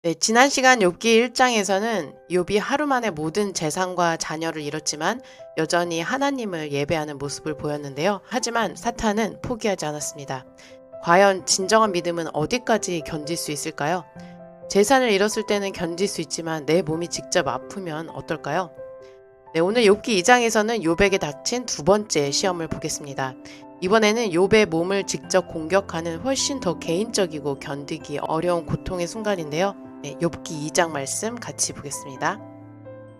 네, 지난 시간 욥기 1장에서는 욥이 하루 만에 모든 재산과 자녀를 잃었지만 여전히 하나님을 예배하는 모습을 보였는데요. 하지만 사탄은 포기하지 않았습니다. 과연 진정한 믿음은 어디까지 견딜 수 있을까요? 재산을 잃었을 때는 견딜 수 있지만 내 몸이 직접 아프면 어떨까요? 네, 오늘 욥기 2장에서는 욥에게 닥친 두 번째 시험을 보겠습니다. 이번에는 욥의 몸을 직접 공격하는 훨씬 더 개인적이고 견디기 어려운 고통의 순간인데요. 네, 욥기 2장 말씀 같이 보겠습니다.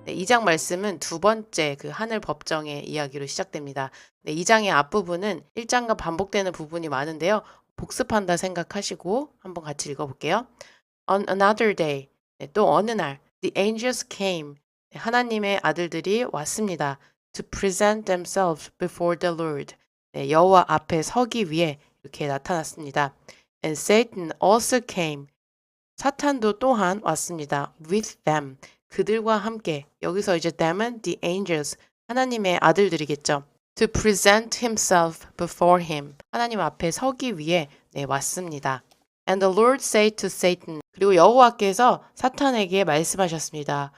네, 2장 말씀은 두 번째 그 하늘 법정의 이야기로 시작됩니다. 네, 2장의 앞부분은 1장과 반복되는 부분이 많은데요. 복습한다 생각하시고 한번 같이 읽어볼게요. On another day, 네, 또 어느 날, the angels came, 네, 하나님의 아들들이 왔습니다. To present themselves before the Lord, 네, 여호와 앞에 서기 위해 이렇게 나타났습니다. And Satan also came, 사탄도 또한 왔습니다. With them, 그들과 함께. 여기서 이제 them은 the angels, 하나님의 아들들이겠죠. To present himself before him, 하나님 앞에 서기 위해 네, 왔습니다. And the Lord said to Satan, 그리고 여호와께서 사탄에게 말씀하셨습니다.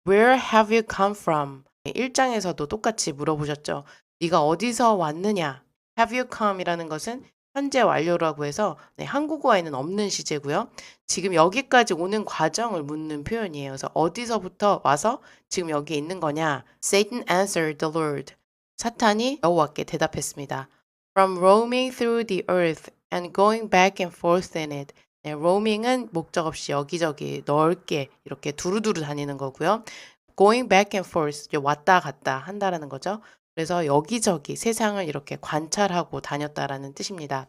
Where have you come from? 1장에서도 똑같이 물어보셨죠. 네가 어디서 왔느냐? Have you come 이라는 것은 현재 완료라고 해서 네, 한국어에는 없는 시제고요. 지금 여기까지 오는 과정을 묻는 표현이에요. 그래서 어디서부터 와서 지금 여기 있는 거냐? Satan answered the Lord. 사탄이 여호와께 대답했습니다. From roaming through the earth and going back and forth in it. 네, roaming은 목적 없이 여기저기 넓게 이렇게 두루두루 다니는 거고요. going back and forth, 이제 왔다 갔다 한다라는 거죠. 그래서 여기저기 세상을 이렇게 관찰하고 다녔다라는 뜻입니다.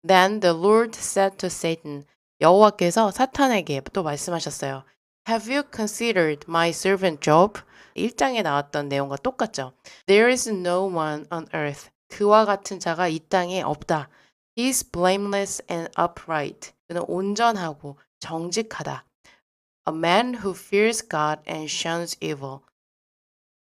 Then the Lord said to Satan, 여호와께서 사탄에게 또 말씀하셨어요. Have you considered my servant Job? 1장에 나왔던 내용과 똑같죠. There is no one on earth. 그와 같은 자가 이 땅에 없다. He is blameless and upright. 그는 온전하고 정직하다. A man who fears God and shuns evil.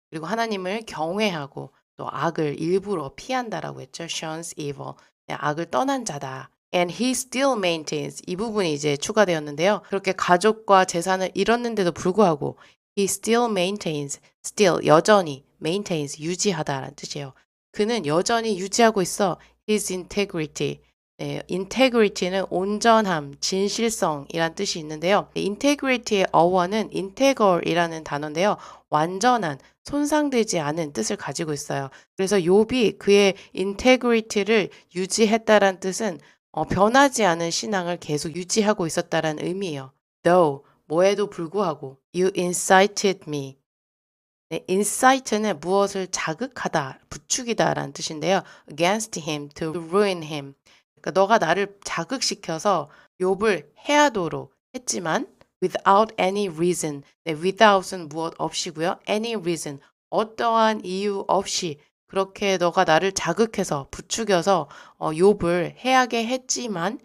그리고 하나님을 경외하고 또 악을 일부러 피한다라고 했죠. shuns evil. 네, 악을 떠난 자다. And he still maintains. 이 부분이 이제 추가되었는데요. 그렇게 가족과 재산을 잃었는데도 불구하고 he still maintains. still 여전히 maintains 유지하다라는 뜻이에요. 그는 여전히 유지하고 있어. his integrity. 네, integrity는 온전함, 진실성이란 뜻이 있는데요. integrity의 어원은 integr이라는 단어인데요. 완전한, 손상되지 않은 뜻을 가지고 있어요. 그래서 욥이 그의 integrity를 유지했다란 뜻은 변하지 않은 신앙을 계속 유지하고 있었다라는 의미예요. Though, 뭐에도 불구하고 you incited me. 네, incite는 무엇을 자극하다, 부추기다라는 뜻인데요. against him, to ruin him. 그러니까 너가 나를 자극시켜서 욥을 해하도록 했지만 without any reason. 네, without은 무엇 없이고요. any reason. 어떠한 이유 없이 그렇게 너가 나를 자극해서 부추겨서 욥을 해하게 했지만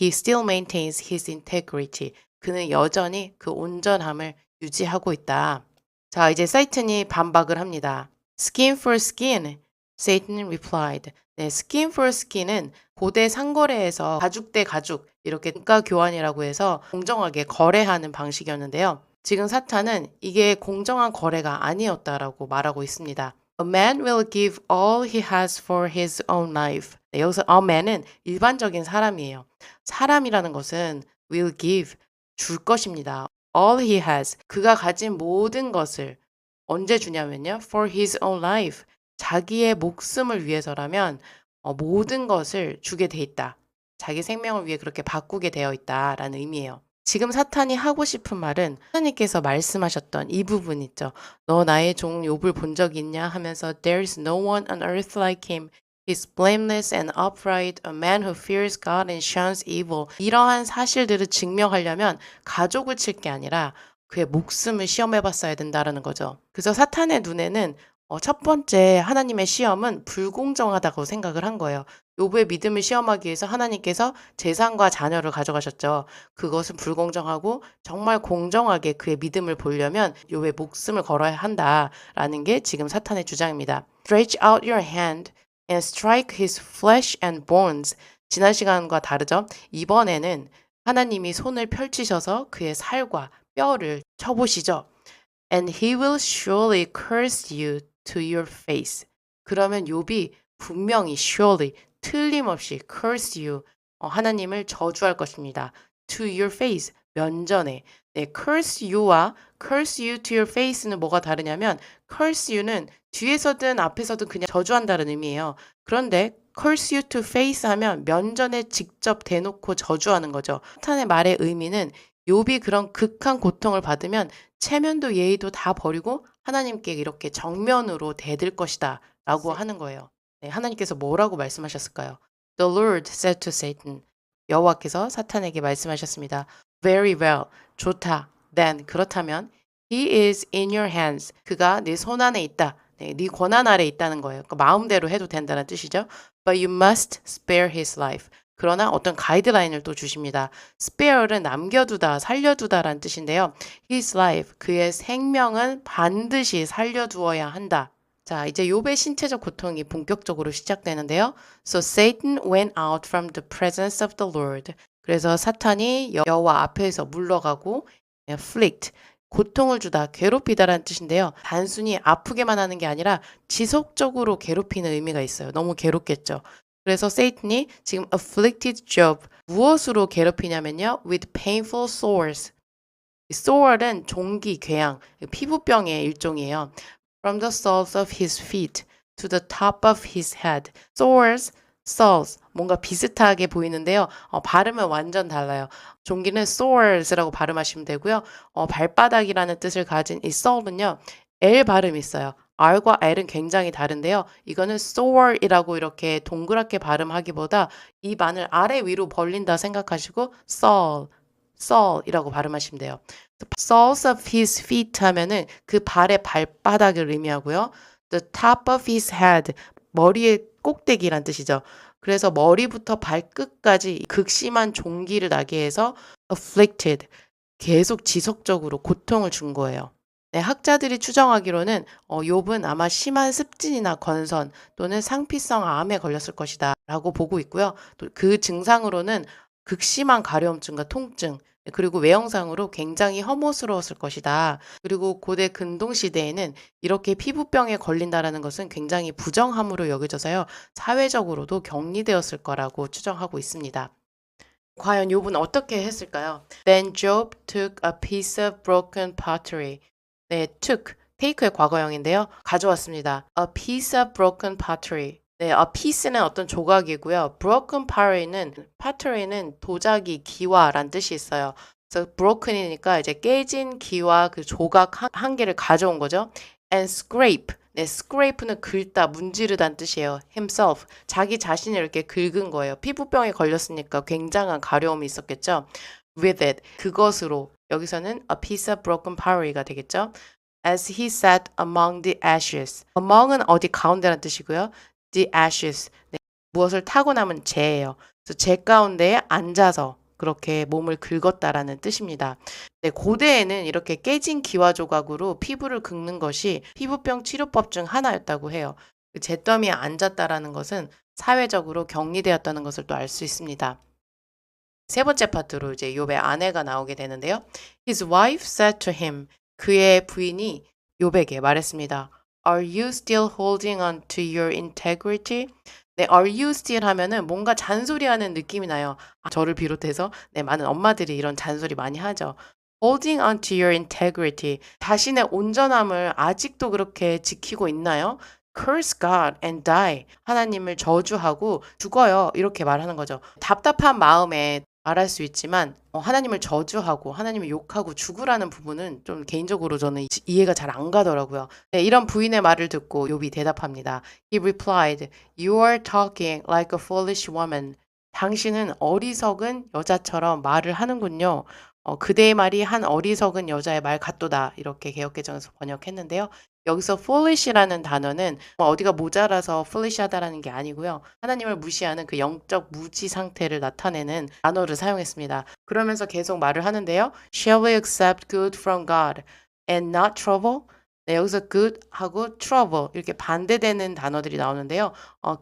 he still maintains his integrity. 그는 여전히 그 온전함을 유지하고 있다. 자, 이제 사이튼이 반박을 합니다. Skin for skin, Satan replied. 네, skin for skin은 고대 상거래에서 가죽 대 가죽 이렇게 단가 교환이라고 해서 공정하게 거래하는 방식이었는데요. 지금 사탄은 이게 공정한 거래가 아니었다라고 말하고 있습니다. A man will give all he has for his own life. 네, 여기서 a man은 일반적인 사람이에요. 사람이라는 것은 will give, 줄 것입니다. All he has, 그가 가진 모든 것을 언제 주냐면요. For his own life, 자기의 목숨을 위해서라면 모든 것을 주게 돼 있다. 자기 생명을 위해 그렇게 바꾸게 되어 있다라는 의미예요. 지금 사탄이 하고 싶은 말은 하나님께서 말씀하셨던 이 부분 있죠. 너 나의 종 욥을 본 적 있냐 하면서 There is no one on earth like him. He is blameless and upright, a man who fears God and shuns evil. 이러한 사실들을 증명하려면 가족을 칠 게 아니라 그의 목숨을 시험해 봤어야 된다라는 거죠. 그래서 사탄의 눈에는 첫 번째 하나님의 시험은 불공정하다고 생각을 한 거예요. 욥의 믿음을 시험하기 위해서 하나님께서 재산과 자녀를 가져가셨죠. 그것은 불공정하고 정말 공정하게 그의 믿음을 보려면 욥의 목숨을 걸어야 한다라는 게 지금 사탄의 주장입니다. Stretch out your hand and strike his flesh and bones. 지난 시간과 다르죠? 이번에는 하나님이 손을 펼치셔서 그의 살과 뼈를 쳐보시죠. And he will surely curse you to your face. 그러면 욥이 분명히 surely 틀림없이 curse you 하나님을 저주할 것입니다. to your face 면전에. 네, curse you와 curse you to your face는 뭐가 다르냐면 curse you는 뒤에서든 앞에서든 그냥 저주한다는 의미예요. 그런데 curse you to face 하면 면전에 직접 대놓고 저주하는 거죠. 사탄의 말의 의미는 욥이 그런 극한 고통을 받으면 체면도 예의도 다 버리고 하나님께 이렇게 정면으로 대들 것이다 라고 하는 거예요. 네, 하나님께서 뭐라고 말씀하셨을까요? The Lord said to Satan. 여호와께서 사탄에게 말씀하셨습니다. Very well. 좋다. Then 그렇다면 he is in your hands. 그가 네 손 안에 있다. 네, 네 권한 아래 있다는 거예요. 그러니까 마음대로 해도 된다는 뜻이죠. But you must spare his life. 그러나 어떤 가이드라인을 또 주십니다. spare는 남겨두다, 살려두다라는 뜻인데요. his life, 그의 생명은 반드시 살려두어야 한다. 자, 이제 욥의 신체적 고통이 본격적으로 시작되는데요. So Satan went out from the presence of the Lord. 그래서 사탄이 여호와 앞에서 물러가고 afflict, 고통을 주다, 괴롭히다라는 뜻인데요. 단순히 아프게만 하는 게 아니라 지속적으로 괴롭히는 의미가 있어요. 너무 괴롭겠죠. 그래서 세이탄이 지금 afflicted Job 무엇으로 괴롭히냐면요. with painful sores. sore는 종기, 궤양, 피부병의 일종이에요. From the soles of his feet to the top of his head. sores, soles 뭔가 비슷하게 보이는데요. 발음은 완전 달라요. 종기는 sores라고 발음하시면 되고요. 발바닥이라는 뜻을 가진 이 sole는요. L 발음이 있어요. R과 L은 굉장히 다른데요. 이거는 sore이라고 이렇게 동그랗게 발음하기보다 입 안을 아래 위로 벌린다 생각하시고 sole이라고 발음하시면 돼요. soles of his feet 하면은 그 발의 발바닥을 의미하고요. The top of his head, 머리의 꼭대기란 뜻이죠. 그래서 머리부터 발끝까지 극심한 종기를 나게 해서 afflicted, 계속 지속적으로 고통을 준 거예요. 네, 학자들이 추정하기로는 욥은 아마 심한 습진이나 건선 또는 상피성 암에 걸렸을 것이다 라고 보고 있고요. 또 그 증상으로는 극심한 가려움증과 통증, 그리고 외형상으로 굉장히 혐오스러웠을 것이다. 그리고 고대 근동 시대에는 이렇게 피부병에 걸린다라는 것은 굉장히 부정함으로 여겨져서요. 사회적으로도 격리되었을 거라고 추정하고 있습니다. 과연 욥은 어떻게 했을까요? Then Job took a piece of broken pottery. 네, took, take의 과거형인데요. 가져왔습니다. A piece of broken pottery. 네, a piece는 어떤 조각이고요. broken pottery는 도자기, 기와란 뜻이 있어요. 그래서 broken이니까 이제 깨진 기와 그 조각 한 개를 가져온 거죠. And scrape. 네, scrape는 긁다, 문지르다는 뜻이에요. himself. 자기 자신을 이렇게 긁은 거예요. 피부병에 걸렸으니까 굉장한 가려움이 있었겠죠. with it. 그것으로. 여기서는 a piece of broken pottery가 되겠죠. As he sat among the ashes. among은 어디 가운데라는 뜻이고요. the ashes. 네, 무엇을 타고 남은 재예요. 그래서 재 가운데에 앉아서 그렇게 몸을 긁었다라는 뜻입니다. 네, 고대에는 이렇게 깨진 기와 조각으로 피부를 긁는 것이 피부병 치료법 중 하나였다고 해요. 그 잿더미에 앉았다라는 것은 사회적으로 격리되었다는 것을 또 알 수 있습니다. 세 번째 파트로 이제 욥의 아내가 나오게 되는데요. His wife said to him, 그의 부인이 욥에게 말했습니다. Are you still holding on to your integrity? 네, are you still 하면은 뭔가 잔소리하는 느낌이 나요. 저를 비롯해서 네, 많은 엄마들이 이런 잔소리 많이 하죠. Holding on to your integrity. 자신의 온전함을 아직도 그렇게 지키고 있나요? Curse God and die. 하나님을 저주하고 죽어요. 이렇게 말하는 거죠. 답답한 마음에 말할 수 있지만 하나님을 저주하고 하나님을 욕하고 죽으라는 부분은 좀 개인적으로 저는 이해가 잘 안 가더라고요. 네, 이런 부인의 말을 듣고 욥이 대답합니다. He replied, You are talking like a foolish woman. 당신은 어리석은 여자처럼 말을 하는군요. 그대의 말이 한 어리석은 여자의 말 같도다. 이렇게 개역개정에서 번역했는데요. 여기서 foolish라는 단어는 어디가 모자라서 foolish하다라는 게 아니고요. 하나님을 무시하는 그 영적 무지 상태를 나타내는 단어를 사용했습니다. 그러면서 계속 말을 하는데요. Shall we accept good from God and not trouble? 네, 여기서 good하고 trouble 이렇게 반대되는 단어들이 나오는데요.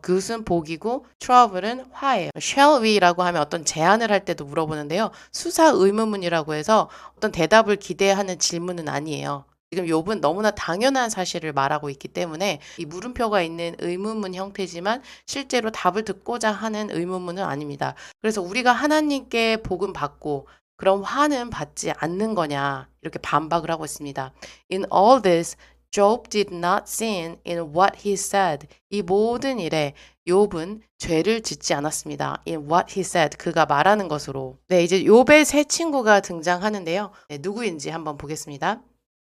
good은 복이고 trouble은 화예요. shall we라고 하면 어떤 제안을 할 때도 물어보는데요. 수사 의문문이라고 해서 어떤 대답을 기대하는 질문은 아니에요. 지금 욥은 너무나 당연한 사실을 말하고 있기 때문에 이 물음표가 있는 의문문 형태지만 실제로 답을 듣고자 하는 의문문은 아닙니다. 그래서 우리가 하나님께 복음 받고 그럼 화는 받지 않는 거냐 이렇게 반박을 하고 있습니다. In all this, Job did not sin in what he said. 이 모든 일에 욥은 죄를 짓지 않았습니다. In what he said, 그가 말하는 것으로. 네, 이제 욥의 새 친구가 등장하는데요. 네, 누구인지 한번 보겠습니다.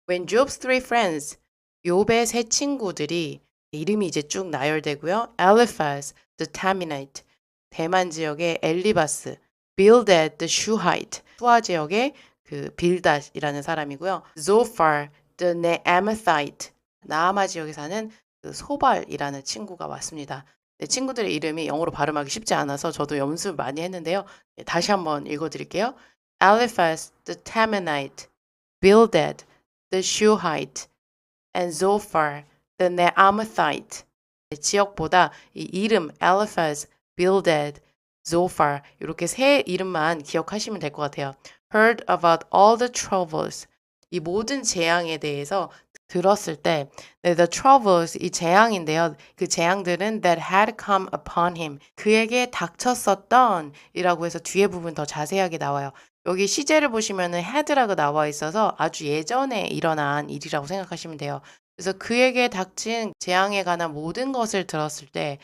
When Job's three friends, 욥의 세 친구들이 이름이 이제 쭉 나열되고요. Eliphaz, the Temanite, 대만 지역의 엘리바스, Bildad, the Shuhite, 수아 지역의 그 빌닷이라는 사람이고요. Zophar, the Naamathite, 나아마 지역에 사는 그 소발이라는 친구가 왔습니다. 네, 친구들의 이름이 영어로 발음하기 쉽지 않아서 저도 연습 많이 했는데요. 네, 다시 한번 읽어드릴게요. Eliphaz, the Temanite, Bildad, the Shuhite, and Zophar, the Naamathite. 지역보다 이 이름 Eliphaz, Bildad, Zophar 이렇게 세 이름만 기억하시면 될 것 같아요. Heard about all the troubles. 이 모든 재앙에 대해서 들었을 때 the troubles 이 재앙인데요. 그 재앙들은 that had come upon him. 그에게 닥쳤었던 이라고 해서 뒤에 부분 더 자세하게 나와요. 여기 시제를 보시면은 had라고 나와 있어서 아주 예전에 일어난 일이라고 생각하시면 돼요. 그래서 그에게 닥친 재앙에 관한 모든 것을 들었을 때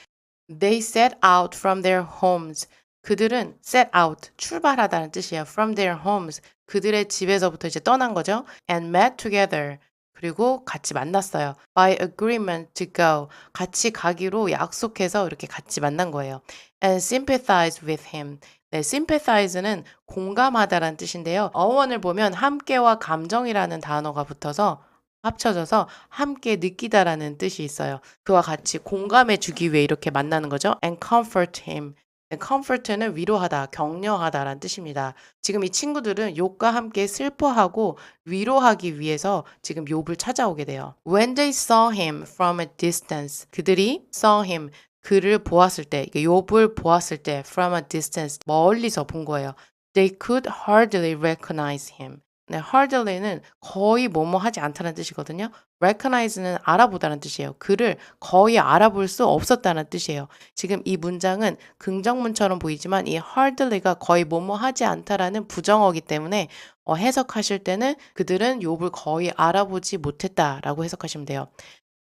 They set out from their homes. 그들은 set out, 출발하다는 뜻이에요. From their homes. 그들의 집에서부터 이제 떠난 거죠. And met together. 그리고 같이 만났어요. By agreement to go. 같이 가기로 약속해서 이렇게 같이 만난 거예요. And sympathize with him. 네, sympathize는 공감하다라는 뜻인데요. 어원을 보면 함께와 감정이라는 단어가 붙어서 합쳐져서 함께 느끼다라는 뜻이 있어요. 그와 같이 공감해 주기 위해 이렇게 만나는 거죠. And comfort him. comfort는 위로하다, 격려하다라는 뜻입니다. 지금 이 친구들은 욥과 함께 슬퍼하고 위로하기 위해서 지금 욥을 찾아오게 돼요. When they saw him from a distance, 그들이 saw him, 그를 보았을 때, 욥을 보았을 때 from a distance, 멀리서 본 거예요. They could hardly recognize him. 네, hardly는 거의 뭐뭐 하지 않다는 뜻이거든요. recognize는 알아보다는 뜻이에요. 그를 거의 알아볼 수 없었다는 뜻이에요. 지금 이 문장은 긍정문처럼 보이지만 이 hardly가 거의 뭐뭐 하지 않다라는 부정어기 때문에 해석하실 때는 그들은 욥을 거의 알아보지 못했다라고 해석하시면 돼요.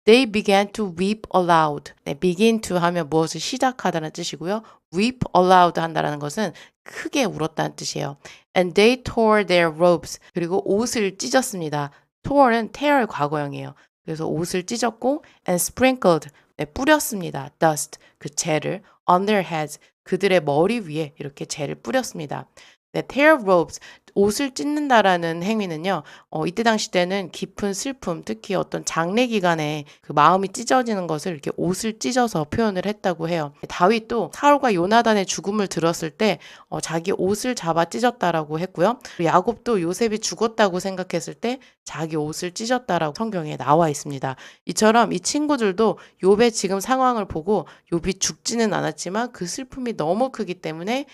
They began to weep aloud. 네, begin to 하면 무엇을 시작하다는 뜻이고요. weep aloud 한다는 것은 크게 울었다는 뜻이에요. And they tore their robes. 그리고 옷을 찢었습니다. tore는 tear 과거형이에요. 그래서 옷을 찢었고 and sprinkled. 네, 뿌렸습니다. dust. 그 재를 on their heads. 그들의 머리 위에 이렇게 재를 뿌렸습니다. 네, tear robes. 옷을 찢는다라는 행위는요. 이때 당시 때는 깊은 슬픔, 특히 어떤 장례 기간에 그 마음이 찢어지는 것을 이렇게 옷을 찢어서 표현을 했다고 해요. 다윗도 사울과 요나단의 죽음을 들었을 때 자기 옷을 잡아 찢었다라고 했고요. 야곱도 요셉이 죽었다고 생각했을 때 자기 옷을 찢었다라고 성경에 나와 있습니다. 이처럼 이 친구들도 욥의 지금 상황을 보고 욥이 죽지는 않았지만 그 슬픔이 너무 크기 때문에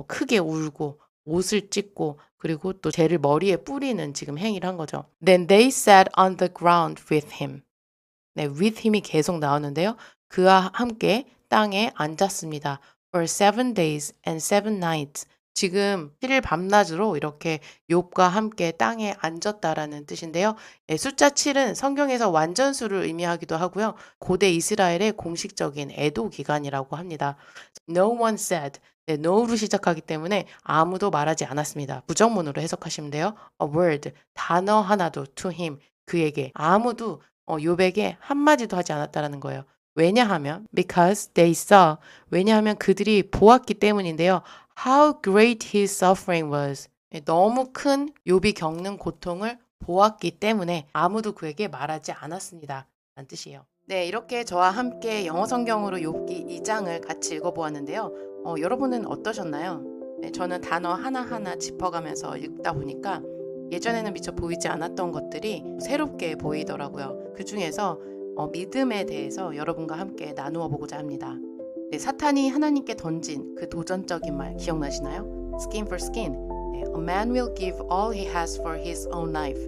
크게 울고 옷을 찢고 그리고 또 재를 머리에 뿌리는 지금 행위를 한 거죠. Then they sat on the ground with him. 네, with him이 계속 나오는데요. 그와 함께 땅에 앉았습니다. For 7 days and 7 nights. 지금 7일 밤낮으로 이렇게 욥과 함께 땅에 앉았다라는 뜻인데요. 네, 숫자 7은 성경에서 완전수를 의미하기도 하고요. 고대 이스라엘의 공식적인 애도 기간이라고 합니다. No one said. 네, no로 시작하기 때문에 아무도 말하지 않았습니다. 부정문으로 해석하시면 돼요. A word, 단어 하나도 to him, 그에게 아무도 욥에게 한마디도 하지 않았다는 거예요. 왜냐하면 because they saw, 왜냐하면 그들이 보았기 때문인데요. How great his suffering was. 네, 너무 큰 욥이 겪는 고통을 보았기 때문에 아무도 그에게 말하지 않았습니다. 라는 뜻이에요. 네, 이렇게 저와 함께 영어 성경으로 욥기 2장을 같이 읽어보았는데요. 여러분은 어떠셨나요? 네, 저는 단어 하나하나 짚어가면서 읽다 보니까 예전에는 미처 보이지 않았던 것들이 새롭게 보이더라고요. 그 중에서 믿음에 대해서 여러분과 함께 나누어 보고자 합니다. 네, 사탄이 하나님께 던진 그 도전적인 말 기억나시나요? Skin for skin. 네, A man will give all he has for his own life.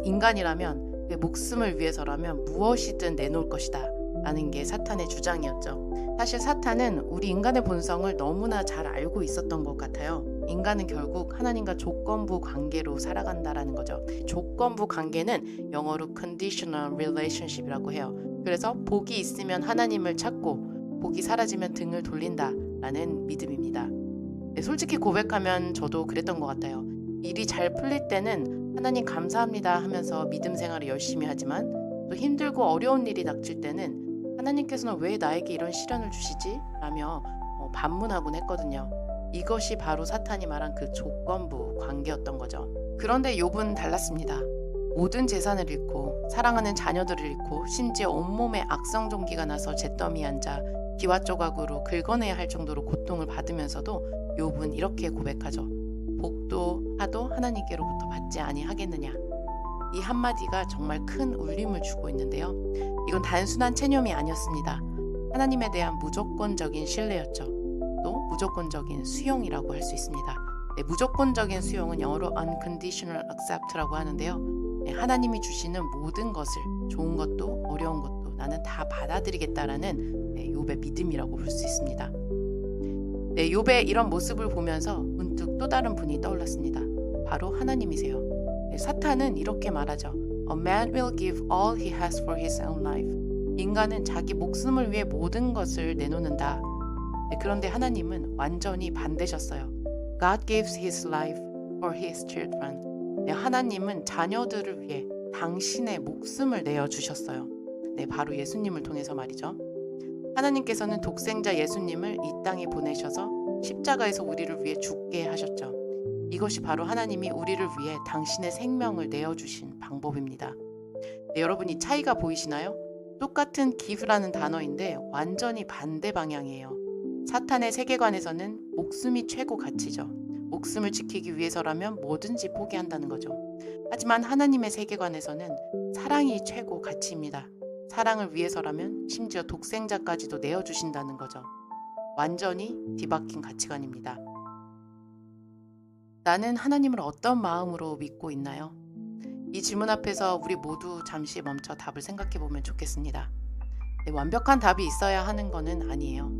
인간이라면 목숨을 위해서라면 무엇이든 내놓을 것이다 라는 게 사탄의 주장이었죠. 사실 사탄은 우리 인간의 본성을 너무나 잘 알고 있었던 것 같아요. 인간은 결국 하나님과 조건부 관계로 살아간다라는 거죠. 조건부 관계는 영어로 conditional relationship이라고 해요. 그래서 복이 있으면 하나님을 찾고 복이 사라지면 등을 돌린다라는 믿음입니다. 네, 솔직히 고백하면 저도 그랬던 것 같아요. 일이 잘 풀릴 때는 하나님 감사합니다 하면서 믿음 생활을 열심히 하지만 또 힘들고 어려운 일이 닥칠 때는 하나님께서는 왜 나에게 이런 시련을 주시지? 라며 반문하곤 했거든요. 이것이 바로 사탄이 말한 그 조건부 관계였던 거죠. 그런데 욥은 달랐습니다. 모든 재산을 잃고 사랑하는 자녀들을 잃고 심지어 온몸에 악성 종기가 나서 잿더미에 앉아 기와 조각으로 긁어내야 할 정도로 고통을 받으면서도 욥은 이렇게 고백하죠. 복도 하도 하나님께로부터 받지 아니하겠느냐. 이 한마디가 정말 큰 울림을 주고 있는데요. 이건 단순한 체념이 아니었습니다. 하나님에 대한 무조건적인 신뢰였죠. 또 무조건적인 수용이라고 할 수 있습니다. 네, 무조건적인 수용은 영어로 unconditional accept라고 하는데요. 네, 하나님이 주시는 모든 것을 좋은 것도 어려운 것도 나는 다 받아들이겠다라는 욥의 믿음이라고 볼 수 있습니다. 네, 욥의 이런 모습을 보면서 문득 또 다른 분이 떠올랐습니다. 바로 하나님이세요. 네, 사탄은 이렇게 말하죠. A man will give all he has for his own life. 인간은 자기 목숨을 위해 모든 것을 내놓는다. 네, 그런데 하나님은 완전히 반대셨어요. God gives his life for his children. 네, 하나님은 자녀들을 위해 당신의 목숨을 내어주셨어요. 네, 바로 예수님을 통해서 말이죠. 하나님께서는 독생자 예수님을 이 땅에 보내셔서 십자가에서 우리를 위해 죽게 하셨죠. 이것이 바로 하나님이 우리를 위해 당신의 생명을 내어주신 방법입니다. 네, 여러분 이 차이가 보이시나요? 똑같은 give라는 단어인데 완전히 반대 방향이에요. 사탄의 세계관에서는 목숨이 최고 가치죠. 목숨을 지키기 위해서라면 뭐든지 포기한다는 거죠. 하지만 하나님의 세계관에서는 사랑이 최고 가치입니다. 사랑을 위해서라면 심지어 독생자까지도 내어주신다는 거죠. 완전히 뒤바뀐 가치관입니다. 나는 하나님을 어떤 마음으로 믿고 있나요? 이 질문 앞에서 우리 모두 잠시 멈춰 답을 생각해 보면 좋겠습니다. 네, 완벽한 답이 있어야 하는 것은 아니에요.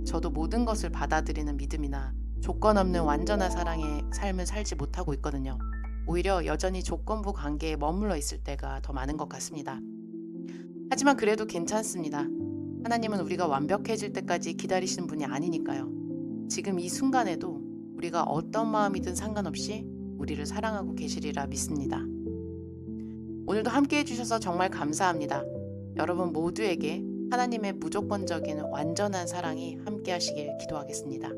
저도 모든 것을 받아들이는 믿음이나 조건 없는 완전한 사랑의 삶을 살지 못하고 있거든요. 오히려 여전히 조건부 관계에 머물러 있을 때가 더 많은 것 같습니다. 하지만 그래도 괜찮습니다. 하나님은 우리가 완벽해질 때까지 기다리시는 분이 아니니까요. 지금 이 순간에도 우리가 어떤 마음이든 상관없이 우리를 사랑하고 계시리라 믿습니다. 오늘도 함께 해주셔서 정말 감사합니다. 여러분 모두에게 하나님의 무조건적인 완전한 사랑이 함께 하시길 기도하겠습니다.